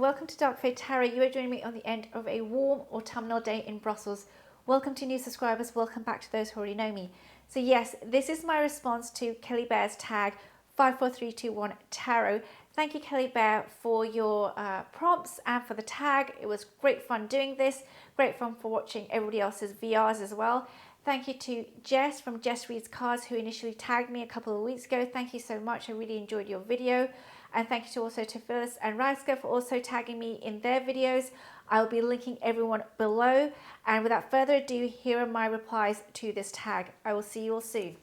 welcome to Dark Fade Tarot. You are joining me on the end of a warm autumnal day in Brussels. Welcome to new subscribers, welcome back to those who already know me. So yes, this is my response to Kelly Bear's tag 54321 Tarot. Thank you, Kelly Bear, for your prompts and for the tag. It was great fun doing this, great fun for watching everybody else's VRs as well. Thank you to Jess from Jess Reads Cards, who initially tagged me a couple of weeks ago. Thank you so much, I really enjoyed your video. And thank you also to Phyllis and Raska for also tagging me in their videos. I'll be linking everyone below. And without further ado, here are my replies to this tag. I will see you all soon.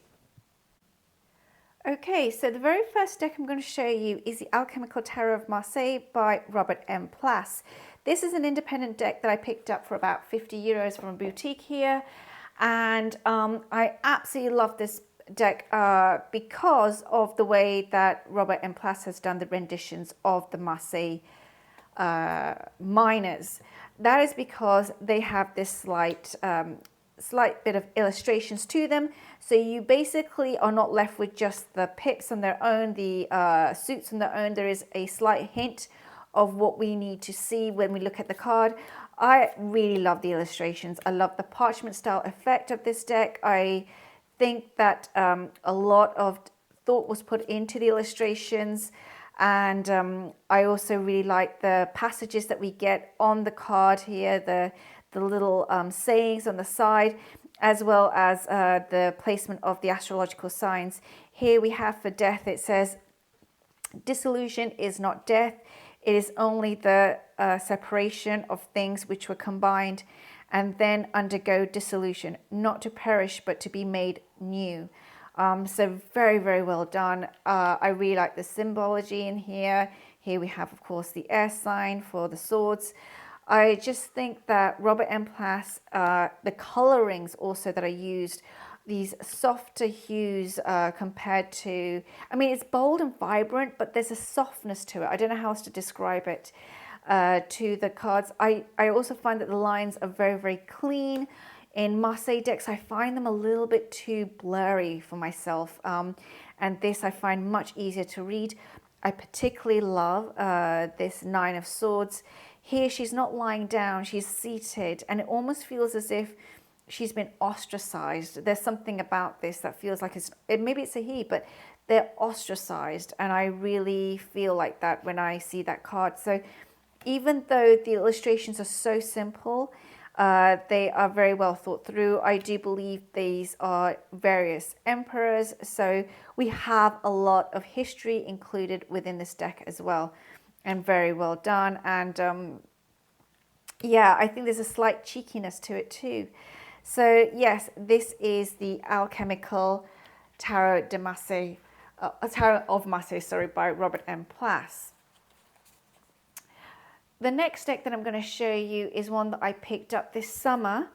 Okay, so the very first deck I'm going to show you is the Alchemical Tarot of Marseille by Robert M. Plass. This is an independent deck that I picked up for about 50 euros from a boutique here. And I absolutely love this deck because of the way that Robert M. Plass has done the renditions of the Marseille miners. That is because they have this slight bit of illustrations to them, so you basically are not left with just the pips on their own, the suits on their own. There is a slight hint of what we need to see when we look at the card. I really love the illustrations. I love the parchment style effect of this deck. I think that a lot of thought was put into the illustrations, and I also really like the passages that we get on the card here, the little sayings on the side, as well as the placement of the astrological signs. Here we have for death, it says, dissolution is not death, it is only the separation of things which were combined and then undergo dissolution, not to perish, but to be made new. So very, very well done. I really like the symbology in here. Here we have, of course, the air sign for the swords. I just think that Robert M. Plass, the colorings also that are used, these softer hues compared to, I mean, it's bold and vibrant, but there's a softness to it. I don't know how else to describe it. To the cards. I also find that the lines are very, very clean. In Marseille decks, I find them a little bit too blurry for myself. And this I find much easier to read. I particularly love this Nine of Swords. Here she's not lying down, she's seated, and it almost feels as if she's been ostracized. There's something about this that feels like maybe it's a he, but they're ostracized. And I really feel like that when I see that card. So even though the illustrations are so simple, they are very well thought through. I do believe these are various emperors, so we have a lot of history included within this deck as well, and very well done. And yeah, I think there's a slight cheekiness to it too. So yes, this is the Alchemical Tarot de Marseille, Tarot of Marseille, sorry, by Robert M. Plass. The next deck that I'm going to show you is one that I picked up this summer.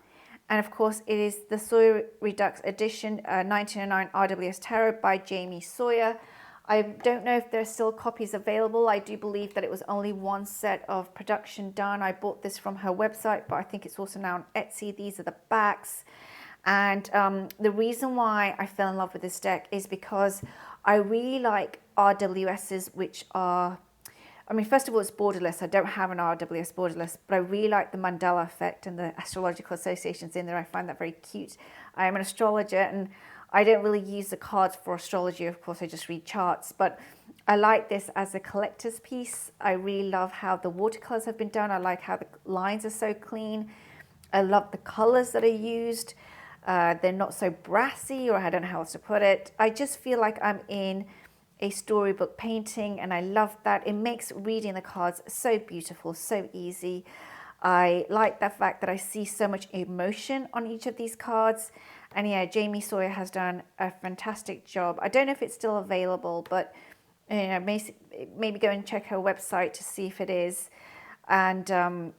And of course, it is the Sawyer Redux edition 1909 RWS Tarot by Jamie Sawyer. I don't know if there are still copies available. I do believe that it was only one set of production done. I bought this from her website, but I think it's also now on Etsy. These are the backs. And the reason why I fell in love with this deck is because I really like RWSs, which are, I mean, first of all, it's borderless. I don't have an RWS borderless, but I really like the Mandela effect and the astrological associations in there. I find that very cute. I am an astrologer, and I don't really use the cards for astrology. Of course, I just read charts, but I like this as a collector's piece. I really love how the watercolors have been done. I like how the lines are so clean. I love the colors that are used. They're not so brassy, or I don't know how else to put it. I just feel like I'm in a storybook painting, and I love that. It makes reading the cards so beautiful, so easy. I like the fact that I see so much emotion on each of these cards. And yeah, Jamie Sawyer has done a fantastic job. I don't know if it's still available, but you know, maybe go and check her website to see if it is. And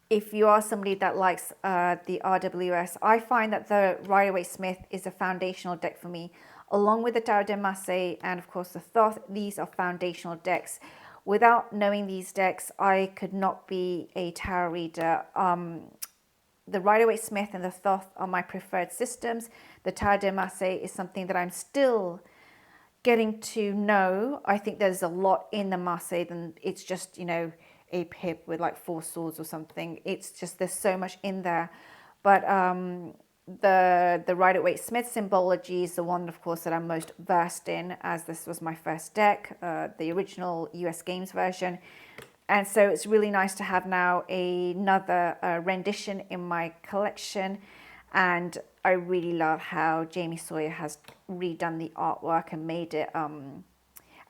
if you are somebody that likes the RWS, I find that the Rider-Waite-Smith is a foundational deck for me, along with the Tarot de Marseille and of course the Thoth. These are foundational decks. Without knowing these decks, I could not be a tarot reader. The Rider-Waite-Smith and the Thoth are my preferred systems. The Tarot de Marseille is something that I'm still getting to know. I think there's a lot in the Marseille than it's just, you know, a pip with like 4 swords or something. It's just, there's so much in there. But the Rider-Waite Smith symbology is the one, of course, that I'm most versed in, as this was my first deck, the original US Games version. And so it's really nice to have now another rendition in my collection. And I really love how Jamie Sawyer has redone the artwork and made it, and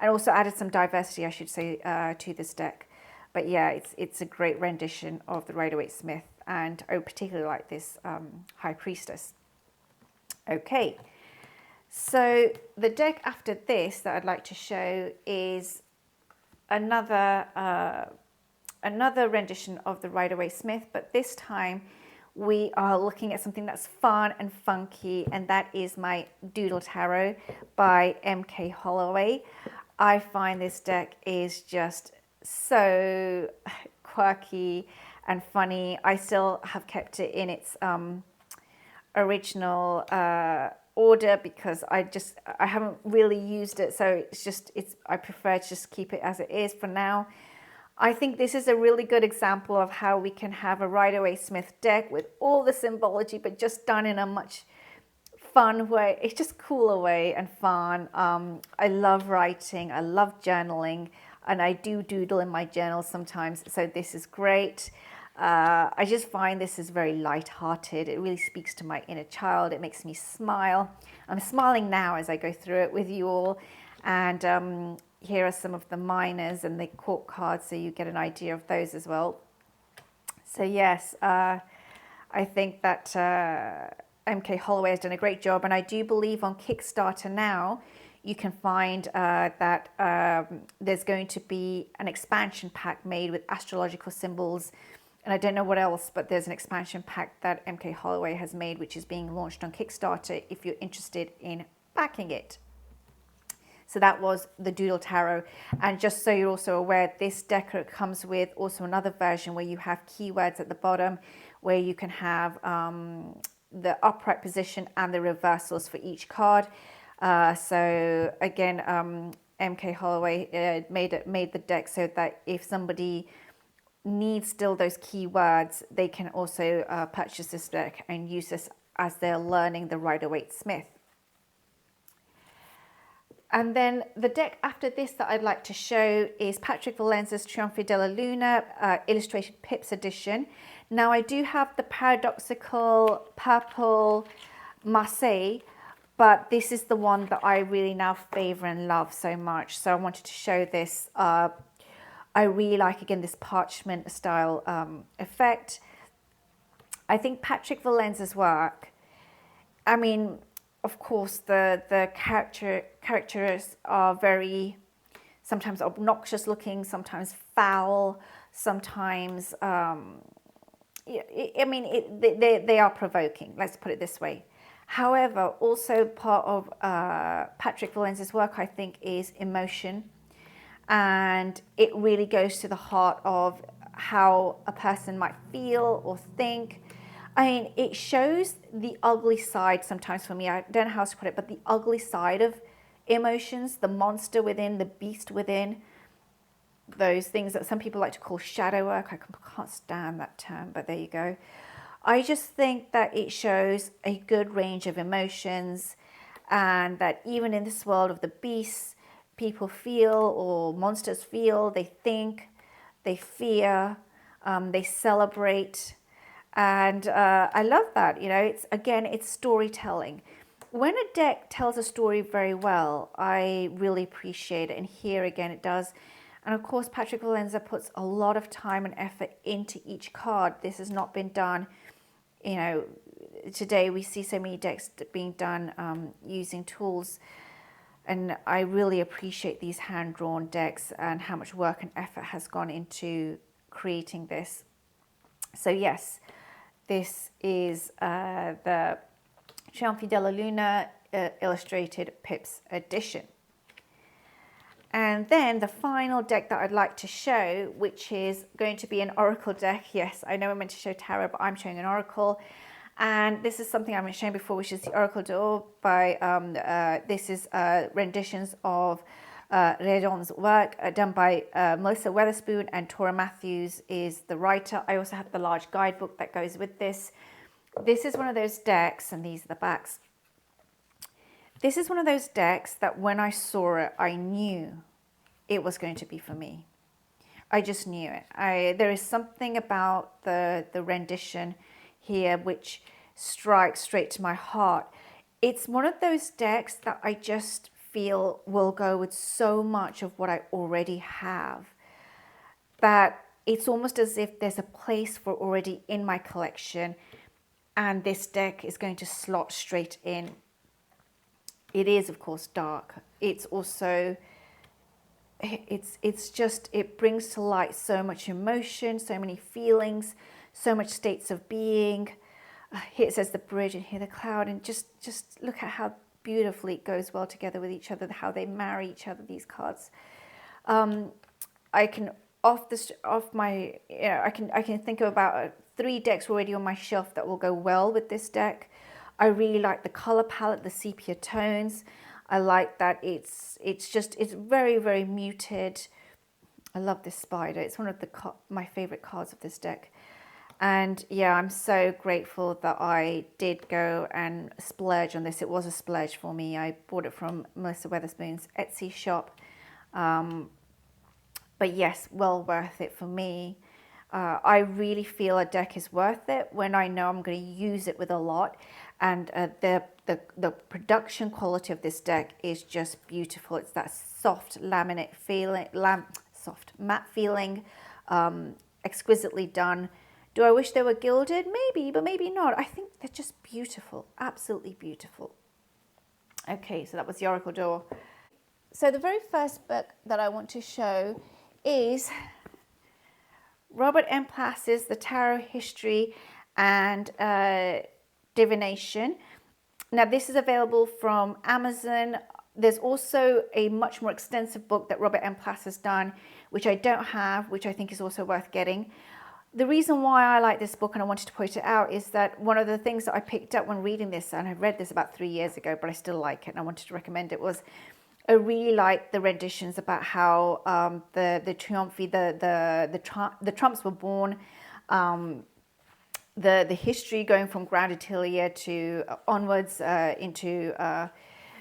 also added some diversity, I should say, to this deck. But yeah, it's a great rendition of the Rider-Waite Smith, and I particularly like this High Priestess. Okay, so the deck after this that I'd like to show is another rendition of the Rider-Waite Smith, but this time we are looking at something that's fun and funky, and that is my Doodle Tarot by MK Holloway. I find this deck is just so quirky and funny. I still have kept it in its original order because I haven't really used it, so I prefer to just keep it as it is for now. I think this is a really good example of how we can have a Rider-Waite Smith deck with all the symbology, but just done in a much fun way. It's just cooler way and fun. I love writing, I love journaling, and I do doodle in my journals sometimes, so this is great. I just find this is very light-hearted. It really speaks to my inner child. It makes me smile. I'm smiling now as I go through it with you all. And here are some of the minors and the court cards, so you get an idea of those as well. So yes, I think that MK Holloway has done a great job, and I do believe on Kickstarter now you can find that there's going to be an expansion pack made with astrological symbols, and I don't know what else, but there's an expansion pack that MK Holloway has made, which is being launched on Kickstarter if you're interested in backing it. So that was the Doodle Tarot. And just so you're also aware, this deck comes with also another version where you have keywords at the bottom, where you can have the upright position and the reversals for each card. So again, MK Holloway made the deck so that if somebody needs still those keywords, they can also purchase this deck and use this as they're learning the Rider-Waite Smith. And then the deck after this that I'd like to show is Patrick Valenza's Trionfi della Luna Illustrated Pips edition. Now I do have the paradoxical purple Marseille, but this is the one that I really now favor and love so much. So I wanted to show this. I really like, again, this parchment style effect. I think Patrick Valenza's work, I mean, of course, the characters are very, sometimes obnoxious looking, sometimes foul, sometimes, they are provoking, let's put it this way. However, also part of Patrick Valenza's work, I think, is emotion. And it really goes to the heart of how a person might feel or think. I mean, it shows the ugly side sometimes for me. I don't know how else to put it, but the ugly side of emotions, the monster within, the beast within, those things that some people like to call shadow work. I can't stand that term, but there you go. I just think that it shows a good range of emotions, and that even in this world of the beasts, people feel, or monsters feel, they think, they fear, they celebrate. And I love that, you know, it's storytelling. When a deck tells a story very well, I really appreciate it. And here again, it does. And of course, Patrick Valenza puts a lot of time and effort into each card. This has not been done, you know, today we see so many decks being done using tools. And I really appreciate these hand-drawn decks and how much work and effort has gone into creating this. So yes, this is the Trionfi della Luna Illustrated Pips edition. And then the final deck that I'd like to show, which is going to be an Oracle deck. Yes, I know I meant to show tarot, but I'm showing an Oracle. And this is something I've been showing before, which is the Oracle d'Or by, this is renditions of Redon's work done by Melissa Weatherspoon, and Tora Matthews is the writer. I also have the large guidebook that goes with this. This is one of those decks, and these are the backs. This is one of those decks that when I saw it, I knew it was going to be for me. I just knew it. There is something about the rendition here which strikes straight to my heart. It's one of those decks that I just feel will go with so much of what I already have, that it's almost as if there's a place for already in my collection, and this deck is going to slot straight in. It is, of course, dark. It's also, it's just, it brings to light so much emotion, so many feelings, so much states of being. Here it says the bridge, and here the cloud, and just look at how beautifully it goes well together with each other, how they marry each other, these cards. I can I can think of about 3 decks already on my shelf that will go well with this deck. I really like the color palette, the sepia tones. I like that it's very, very muted. I love this spider. It's one of my favorite cards of this deck. And yeah, I'm so grateful that I did go and splurge on this. It was a splurge for me. I bought it from Melissa Weatherspoon's Etsy shop. But yes, well worth it for me. I really feel a deck is worth it when I know I'm going to use it with a lot. And the production quality of this deck is just beautiful. It's that soft laminate feeling, soft matte feeling, exquisitely done. Do I wish they were gilded? Maybe, but maybe not. I think they're just beautiful, absolutely beautiful. Okay, so that was the Oracle d'Or. So the very first book that I want to show is Robert M. Plass's The Tarot History and Divination. Now, this is available from Amazon. There's also a much more extensive book that Robert M. Plass has done, which I don't have, which I think is also worth getting. The reason why I like this book, and I wanted to point it out, is that one of the things that I picked up when reading this, and I read this about 3 years ago, but I still like it, and I wanted to recommend it, was I really like the renditions about how the Trionfi, the Trumps were born, the history going from Grounded Tilia to onwards into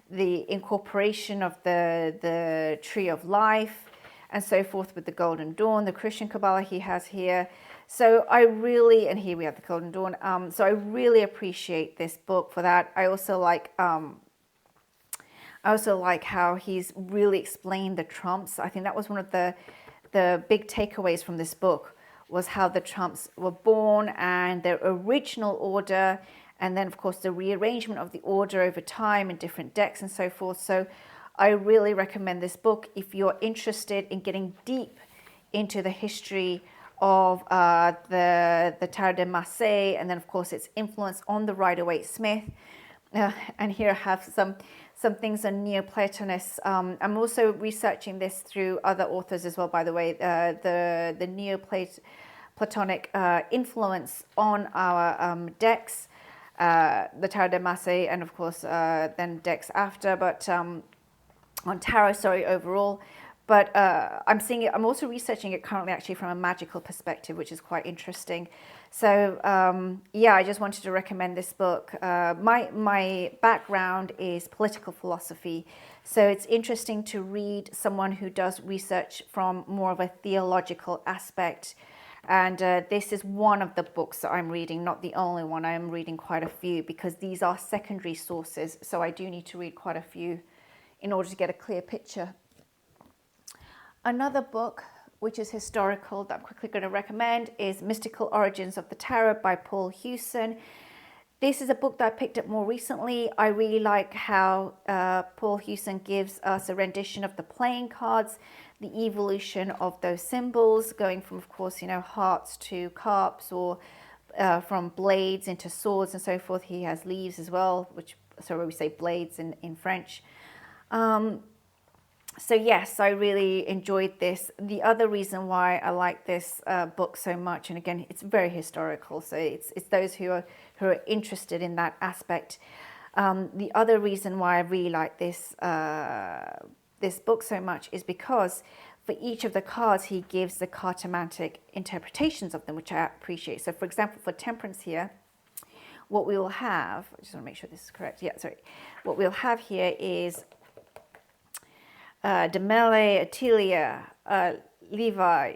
the incorporation of the Tree of Life and so forth with the Golden Dawn, the Christian Kabbalah he has here. So I really, and here we have the Golden Dawn. So I really appreciate this book for that. I also like how he's really explained the Trumps. I think that was one of the big takeaways from this book, was how the Trumps were born and their original order, and then of course the rearrangement of the order over time in different decks and so forth. So I really recommend this book if you're interested in getting deep into the history of the Tarot de Marseille, and then of course its influence on the Rider-Waite-Smith. And here I have some things on Neoplatonists. I'm also researching this through other authors as well, by the way, the Neoplatonic influence on our decks, the Tarot de Marseille, and of course then decks after, but on tarot, sorry, overall. But I'm seeing it, I'm also researching it currently actually from a magical perspective, which is quite interesting. So yeah, I just wanted to recommend this book. My background is political philosophy, so it's interesting to read someone who does research from more of a theological aspect. And this is one of the books that I'm reading, not the only one. I am reading quite a few because these are secondary sources, so I do need to read quite a few in order to get a clear picture. Another book, which is historical, that I'm quickly going to recommend is Mystical Origins of the Tarot by Paul Huson. This is a book that I picked up more recently. I really like how Paul Huson gives us a rendition of the playing cards, the evolution of those symbols, going from, of course, hearts to cups, or from blades into swords and so forth. He has leaves as well, we say blades in French. So yes, I really enjoyed this. The other reason why I like this book so much, and again, it's very historical, so it's those who are interested in that aspect. The other reason why I really like this book so much is because for each of the cards, he gives the cartomantic interpretations of them, which I appreciate. So, for example, for Temperance here, what we will have, I just want to make sure this is correct. Yeah, sorry. What we'll have here is Demele, Atilia, Levi,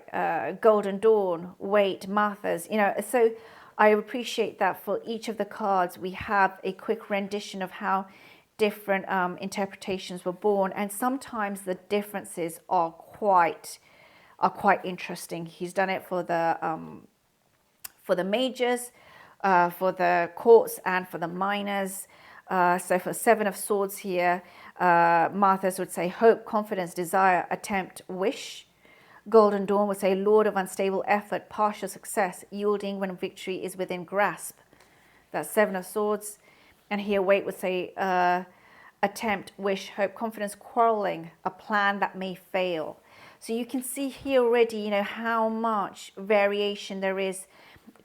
Golden Dawn, Wait, Martha's, so I appreciate that for each of the cards we have a quick rendition of how different interpretations were born, and sometimes the differences are quite interesting. He's done it for the majors, for the courts, and for the minors. So for Seven of Swords here, Martha's would say hope, confidence, desire, attempt, wish. Golden Dawn would say Lord of unstable effort, partial success, yielding when victory is within grasp. That's Seven of Swords. And here Wait would say attempt, wish, hope, confidence, quarreling, a plan that may fail. So you can see here already, how much variation there is.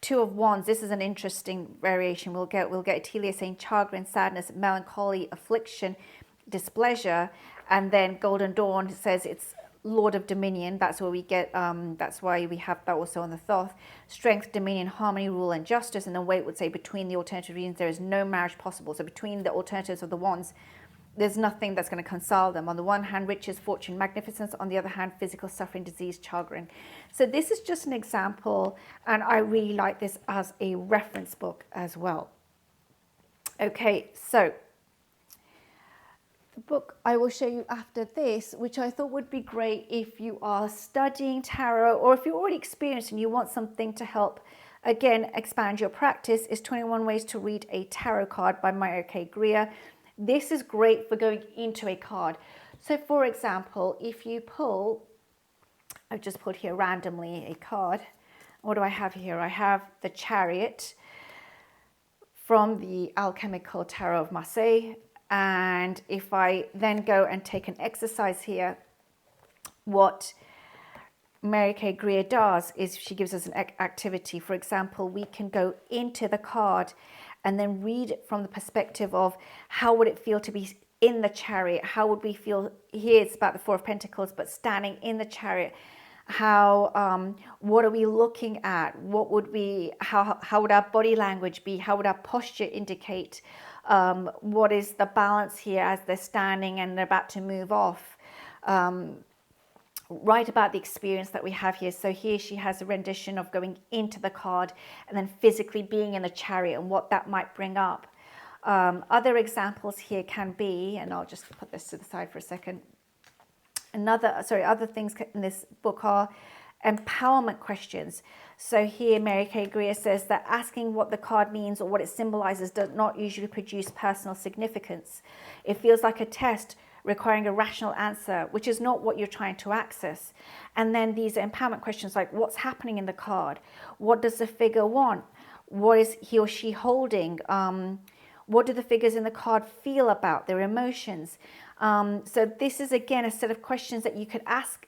Two of Wands, this is an interesting variation. We'll get Atilia saying chagrin, sadness, melancholy, affliction, displeasure. And then Golden Dawn says it's Lord of Dominion. That's where we get, that's why we have that also on the Thoth. Strength, dominion, harmony, rule, and justice. And then Wait would say between the alternative reasons, there is no marriage possible. So between the alternatives of the Wands, there's nothing that's going to console them. On the one hand, riches, fortune, magnificence. On the other hand, physical suffering, disease, chagrin. So this is just an example, and I really like this as a reference book as well. Okay, so the book I will show you after this, which I thought would be great if you are studying tarot, or if you're already experienced and you want something to help, again, expand your practice, is 21 Ways to Read a Tarot Card by Mary Greer. This is great for going into a card. So for example, if you pull, I've just pulled here randomly a card. What do I have here? I have the Chariot from the Alchemical Tarot of Marseille. And if I then go and take an exercise here, what Mary Greer does is she gives us an activity. For example, we can go into the card and then read it from the perspective of how would it feel to be in the chariot? How would we feel? Here it's about the Four of Pentacles, but standing in the chariot, how, what are we looking at? What would we, how would our body language be? How would our posture indicate? What is the balance here as they're standing and they're about to move off? Write about the experience that we have here. So here she has a rendition of going into the card and then physically being in the chariot and what that might bring up. Other examples here can be, and I'll just put this to the side for a second. Other things in this book are empowerment questions. So here Mary Greer says that asking what the card means or what it symbolizes does not usually produce personal significance. It feels like a test requiring a rational answer, which is not what you're trying to access. And then these empowerment questions like what's happening in the card? What does the figure want? What is he or she holding? What do the figures in the card feel about their emotions? So this is, again, a set of questions that you could ask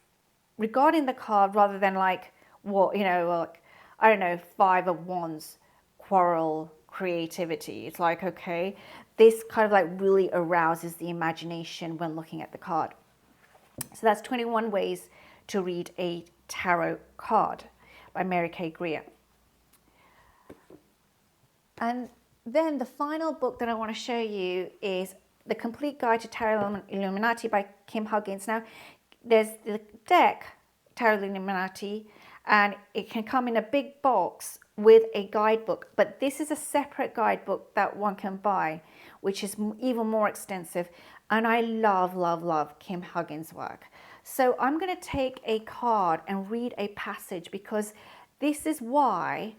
regarding the card rather than like, what, like, I don't know, Five of Wands, quarrel, creativity. It's like, okay, this kind of like really arouses the imagination when looking at the card. So that's 21 Ways to Read a Tarot Card by Mary Greer. And then the final book that I want to show you is The Complete Guide to Tarot Illuminati by Kim Huggens. Now, there's the deck, Tarot Illuminati, and it can come in a big box with a guidebook, but this is a separate guidebook that one can buy, which is even more extensive. And I love Kim Huggens' work. So I'm going to take a card and read a passage, because this is why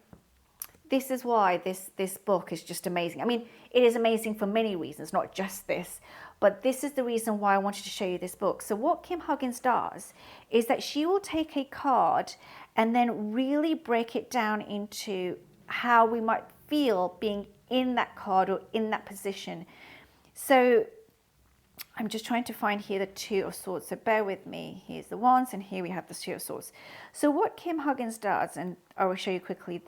this book is just amazing. I mean, it is amazing for many reasons, not just this, but this is the reason why I wanted to show you this book. So what Kim Huggens does is that she will take a card and then really break it down into how we might feel being in that card or in that position. So I'm just trying to find here the Two of Swords, so bear with me. Here's the Wands, and here we have the Two of Swords. So what Kim Huggens does, and I will show you quickly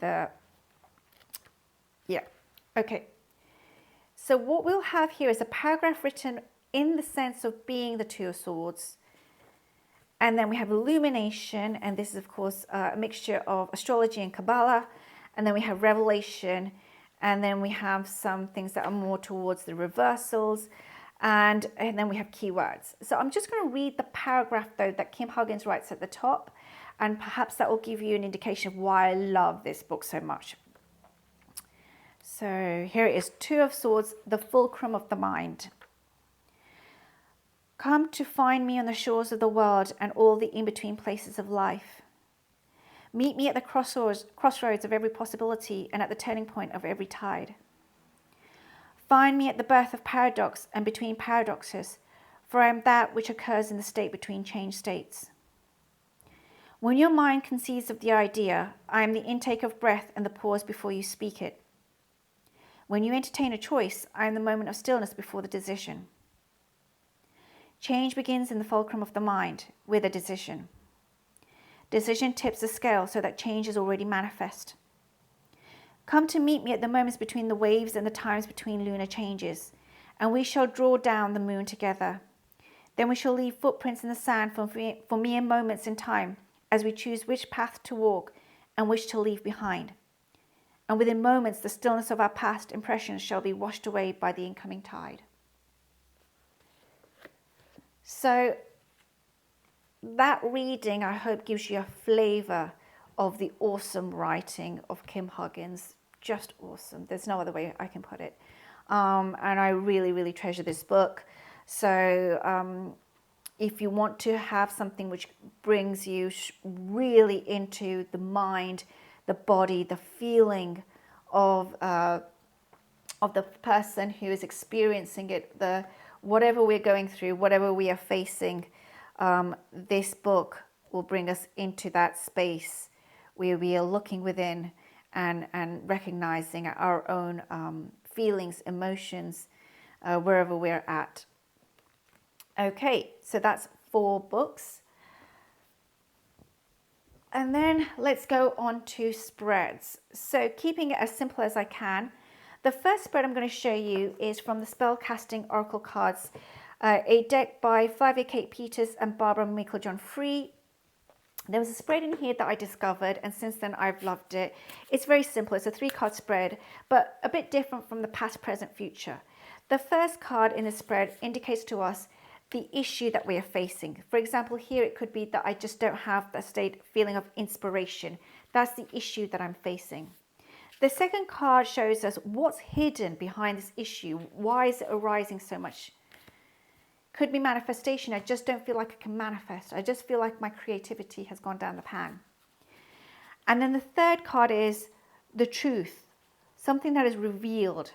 okay. So what we'll have here is a paragraph written in the sense of being the Two of Swords. And then we have Illumination, and this is, of course, a mixture of astrology and Kabbalah. And then we have Revelation, and then we have some things that are more towards the reversals. And then we have keywords. So I'm just going to read the paragraph, though, that Kim Huggens writes at the top, and perhaps that will give you an indication of why I love this book so much. So here it is, Two of Swords, the fulcrum of the mind. Come to find me on the shores of the world and all the in-between places of life. Meet me at the crossroads of every possibility and at the turning point of every tide. Find me at the birth of paradox and between paradoxes, for I am that which occurs in the state between changed states. When your mind conceives of the idea, I am the intake of breath and the pause before you speak it. When you entertain a choice, I am the moment of stillness before the decision. Change begins in the fulcrum of the mind with a decision. Decision tips the scale so that change is already manifest. Come to meet me at the moments between the waves and the times between lunar changes, and we shall draw down the moon together. Then we shall leave footprints in the sand for mere moments in time as we choose which path to walk and which to leave behind. And within moments, the stillness of our past impressions shall be washed away by the incoming tide. So that reading, I hope, gives you a flavor of the awesome writing of Kim Huggens. Just awesome. There's no other way I can put it. And I really, really treasure this book. So if you want to have something which brings you really into the mind, the body, the feeling of the person who is experiencing it, whatever we're going through, whatever we are facing, this book will bring us into that space where we are looking within and recognizing our own feelings, emotions, wherever we're at. Okay, so that's 4 books. And then let's go on to spreads. So keeping it as simple as I can, the first spread I'm going to show you is from the Spellcasting Oracle cards, a deck by Flavia Kate Peters and Barbara Meikle-John Free. There was a spread in here that I discovered, and since then I've loved it. It's very simple. It's a 3-card spread, but a bit different from the past, present, future. The first card in the spread indicates to us the issue that we are facing. For example, here it could be that I just don't have the feeling of inspiration. That's the issue that I'm facing. The second card shows us what's hidden behind this issue. Why is it arising so much? Could be manifestation. I just don't feel like I can manifest. I just feel like my creativity has gone down the pan. And then the third card is the truth, something that is revealed,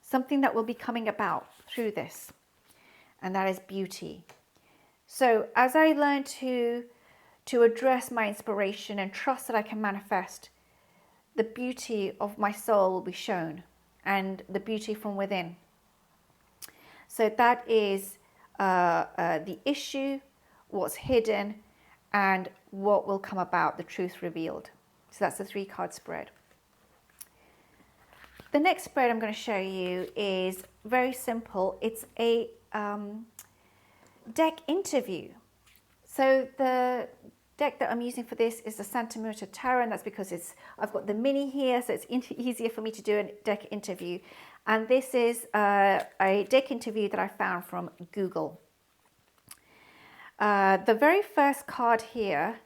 something that will be coming about through this, and that is beauty. So as I learn to address my inspiration and trust that I can manifest, the beauty of my soul will be shown, and the beauty from within. So that is the issue, what's hidden, and what will come about, the truth revealed. So that's the 3-card spread. The next spread I'm going to show you is very simple. It's a deck interview. So the deck that I'm using for this is the Santa Muta Tarot, and that's because I've got the mini here, so it's easier for me to do a deck interview. And this is a deck interview that I found from Google. The very first card here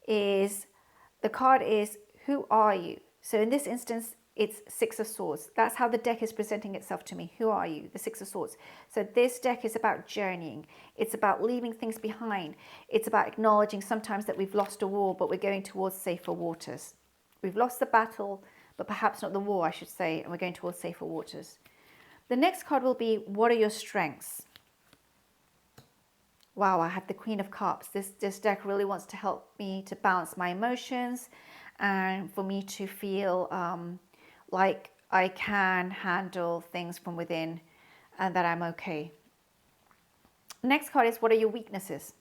is, the card is, who are you? So in this instance, it's 6 of Swords. That's how the deck is presenting itself to me. Who are you? The 6 of Swords. So this deck is about journeying. It's about leaving things behind. It's about acknowledging sometimes that we've lost a war, but we're going towards safer waters. We've lost the battle, but perhaps not the war, I should say, and we're going towards safer waters. The next card will be, what are your strengths? Wow, I have the Queen of Cups. This deck really wants to help me to balance my emotions and for me to feel like I can handle things from within and that I'm okay. Next card is, what are your weaknesses?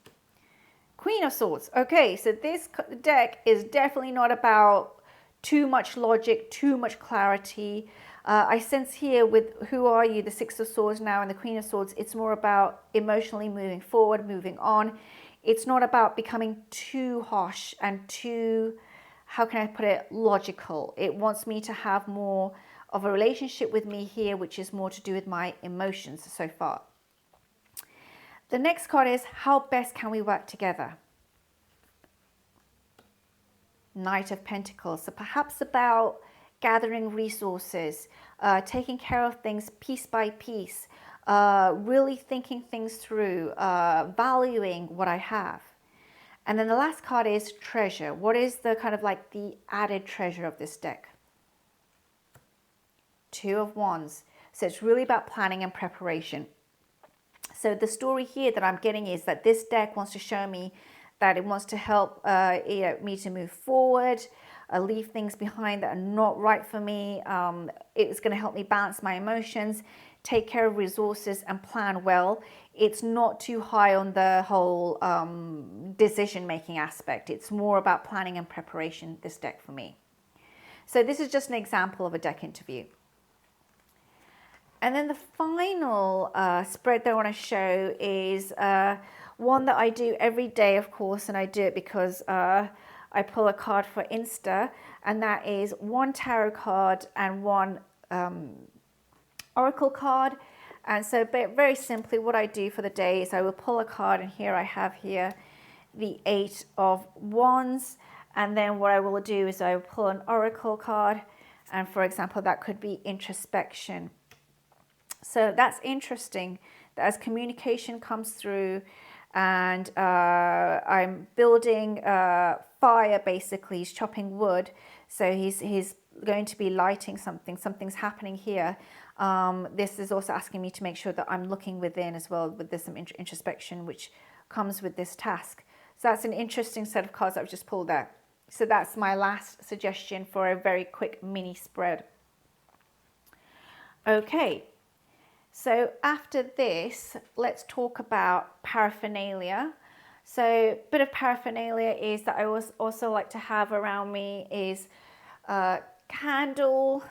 Queen of Swords. Okay, so this deck is definitely not about too much logic, too much clarity. I sense here with who are you, the Six of Swords now and the Queen of Swords, it's more about emotionally moving forward, moving on. It's not about becoming too harsh and too, how can I put it, logical. It wants me to have more of a relationship with me here, which is more to do with my emotions so far. The next card is, how best can we work together? Knight of Pentacles. So perhaps about gathering resources, taking care of things piece by piece, really thinking things through, valuing what I have. And then the last card is treasure. What is the kind of like the added treasure of this deck? Two of Wands. So it's really about planning and preparation. So the story here that I'm getting is that this deck wants to show me that it wants to help me to move forward, leave things behind that are not right for me. It's going to help me balance my emotions, take care of resources, and plan well. It's not too high on the whole decision-making aspect. It's more about planning and preparation, this deck for me. So this is just an example of a deck interview. And then the final spread that I want to show is one that I do every day, of course, and I do it because I pull a card for Insta, and that is one tarot card and one oracle card. And so very simply what I do for the day is I will pull a card, and here I have here the Eight of Wands, and then what I will do is I will pull an oracle card, and for example that could be introspection. So that's interesting that as communication comes through and I'm building fire, basically he's chopping wood, so he's going to be lighting something, something's happening here. This is also asking me to make sure that I'm looking within as well, with this some introspection which comes with this task. So that's an interesting set of cards that I've just pulled out. So that's my last suggestion for a very quick mini spread. Okay. So after this, let's talk about paraphernalia. So a bit of paraphernalia is that I also like to have around me is a candle.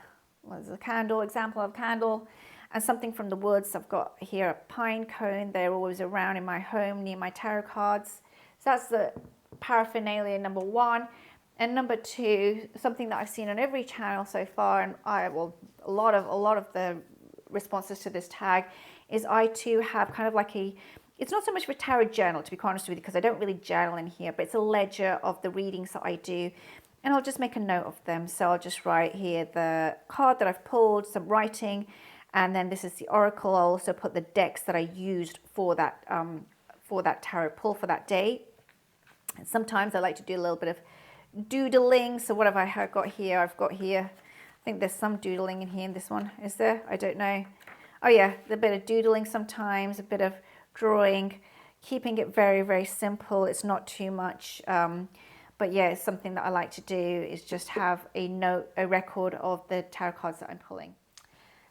There's a candle, example of candle, and something from the woods. I've got here a pine cone. They're always around in my home near my tarot cards. So that's the paraphernalia number one. And number two, something that I've seen on every channel so far, and a lot of the responses to this tag is I too have kind of like it's not so much of a tarot journal, to be quite honest with you, because I don't really journal in here, but it's a ledger of the readings that I do, and I'll just make a note of them. So I'll just write here the card that I've pulled, some writing, and then this is the oracle. I'll also put the decks that I used for that tarot pull for that day. And sometimes I like to do a little bit of doodling. So what have I got here? I've got here, I think there's some doodling in here in this one. Is there? I don't know. Oh yeah, a bit of doodling sometimes, a bit of drawing, keeping it very, very simple. It's not too much. But yeah, it's something that I like to do is just have a note, a record of the tarot cards that I'm pulling.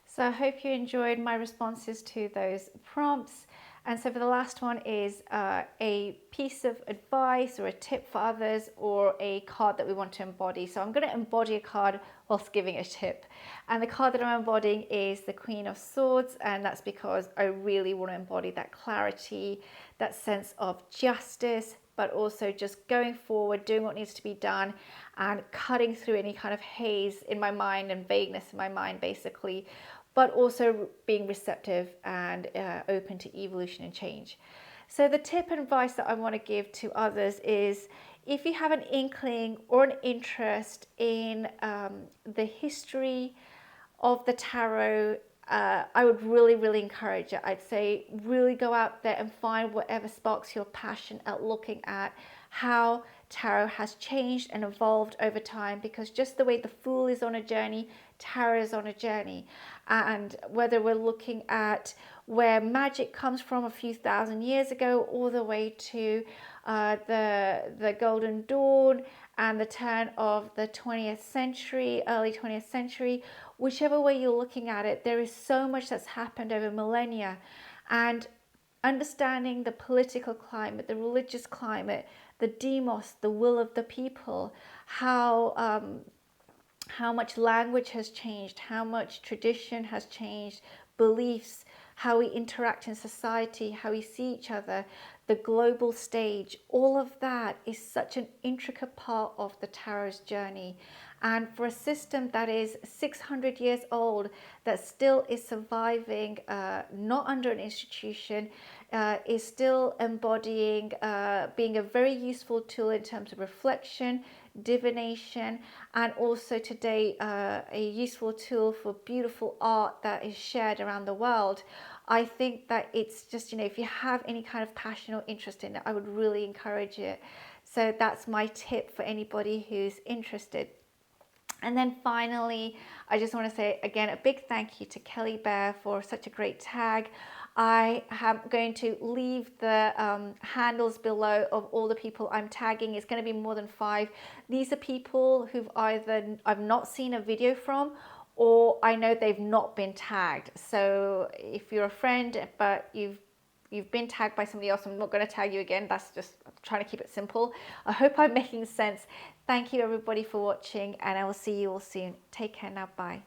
So I hope you enjoyed my responses to those prompts. And so for the last one is a piece of advice or a tip for others, or a card that we want to embody. So I'm going to embody a card whilst giving a tip. And the card that I'm embodying is the Queen of Swords, and that's because I really want to embody that clarity, that sense of justice, but also just going forward, doing what needs to be done, and cutting through any kind of haze in my mind and vagueness in my mind, basically, but also being receptive and open to evolution and change. So the tip and advice that I want to give to others is, if you have an inkling or an interest in the history of the tarot, I would really, really encourage it. I'd say really go out there and find whatever sparks your passion at looking at how tarot has changed and evolved over time, because just the way the Fool is on a journey, tarot is on a journey. And whether we're looking at where magic comes from a few thousand years ago, all the way to the Golden Dawn and the turn of the 20th century, early 20th century, whichever way you're looking at it, there is so much that's happened over millennia. And understanding the political climate, the religious climate, the demos, the will of the people, how much language has changed, how much tradition has changed, beliefs, how we interact in society, how we see each other, the global stage. All of that is such an intricate part of the tarot's journey. And for a system that is 600 years old, that still is surviving, not under an institution, is still embodying, being a very useful tool in terms of reflection, divination, and also today a useful tool for beautiful art that is shared around the world. I think that it's just, if you have any kind of passion or interest in it, I would really encourage it. So that's my tip for anybody who's interested. And then finally, I just want to say again a big thank you to Kelly Bear for such a great tag. I am going to leave the handles below of all the people I'm tagging. It's going to be more than 5. These are people who've either I've not seen a video from, or I know they've not been tagged. So if you're a friend but you've been tagged by somebody else, I'm not going to tag you again. That's just trying to keep it simple. I hope I'm making sense. Thank you everybody for watching, and I will see you all soon. Take care now. Bye.